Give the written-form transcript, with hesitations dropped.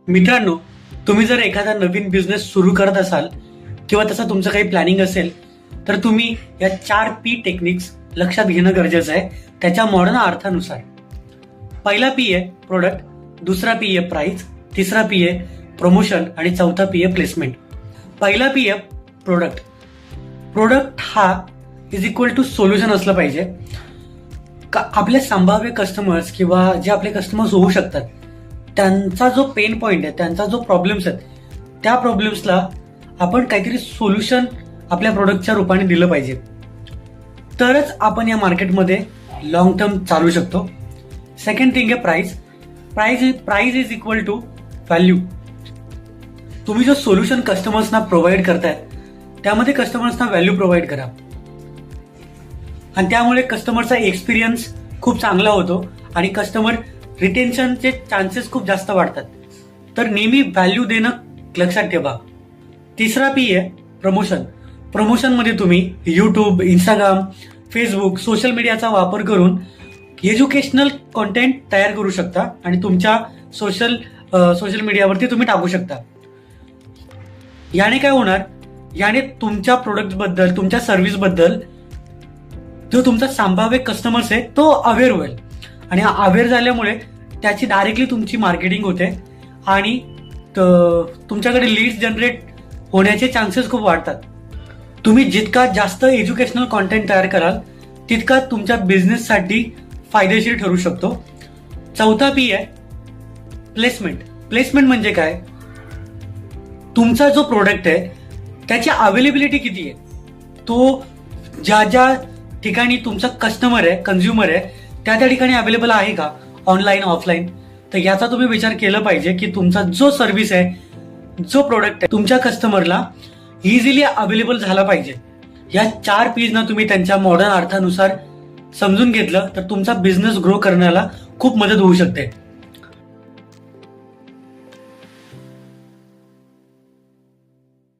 मित्रांनो, तुम्ही जर एखादा नवीन बिझनेस सुरू करत असाल किंवा तसं तुमचं काही प्लॅनिंग असेल तर तुम्ही या 4P टेक्निक्स लक्षात घेणं गरजेचं आहे त्याच्या मॉडर्न अर्थानुसार. पहिला P आहे प्रोडक्ट, दुसरा P आहे प्राइस, तिसरा P आहे प्रमोशन आणि चौथा P आहे प्लेसमेंट. पहिला P आहे प्रोडक्ट. प्रोडक्ट हा इज इक्वल टू सोल्युशन असलं पाहिजे. आपले संभाव्य कस्टमर्स किंवा जे आपले कस्टमर्स होऊ शकतात त्यांचा जो पेन पॉइंट आहे, त्यांचा जो प्रॉब्लेम्स आहेत, त्या प्रॉब्लेम्सला आपण काहीतरी सोल्युशन आपल्या प्रोडक्टच्या रूपाने दिलं पाहिजे, तरच आपण या मार्केटमध्ये लॉंग टर्म चालू शकतो. सेकंड थिंग आहे price. Price is equal to value. तुम्ही जो सोल्युशन कस्टमर्सना प्रोव्हाइड करताय त्यामध्ये कस्टमर्सना व्हॅल्यू प्रोव्हाइड करा आणि त्यामुळे कस्टमरचा एक्सपिरियन्स खूप चांगला होतो आणि कस्टमर रिटेन्शनचे चान्सेस खूप जास्त वाढतात. तर नेहमी व्हॅल्यू देणं लक्षात ठेवा. तिसरा P आहे प्रमोशन. प्रमोशनमध्ये तुम्ही यूट्यूब, इंस्टाग्राम, फेसबुक, सोशल मीडियाचा वापर करून एज्युकेशनल कॉन्टेंट तयार करू शकता आणि तुमच्या सोशल मीडियावरती तुम्ही टाकू शकता. याने काय होणार, याने तुमच्या प्रोडक्टबद्दल, तुमच्या सर्व्हिसबद्दल जो तुमचा संभाव्य कस्टमर्स आहे तो अवेअर होईल आणि अवेअर झाल्यामुळे त्याची डायरेक्टली तुमची मार्केटिंग होते आणि तुमच्याकडे लीड्स जनरेट होण्याचे चान्सेस खूप वाढतात. तुम्ही जितका जास्त एज्युकेशनल कॉन्टेंट तयार कराल तितका तुमच्या बिझनेससाठी फायदेशीर ठरू शकतो. चौथा P आहे प्लेसमेंट. प्लेसमेंट म्हणजे काय, तुमचा जो प्रोडक्ट आहे त्याची अवेलेबिलिटी किती आहे, तो ज्या ठिकाणी तुमचा कस्टमर आहे, कंझ्युमर आहे, त्या ठिकाणी अवेलेबल आहे का, ऑनलाईन ऑफलाईन. तर याचा तुम्ही विचार केला पाहिजे की तुमचा जो सर्व्हिस आहे, जो प्रोडक्ट आहे, तुमच्या कस्टमरला इझिली अवेलेबल झाला पाहिजे. या 4 P's ना तुम्ही त्यांच्या मॉडर्न अर्थानुसार समजून घेतलं तर तुमचा बिझनेस ग्रो करण्याला खूप मदत होऊ शकते.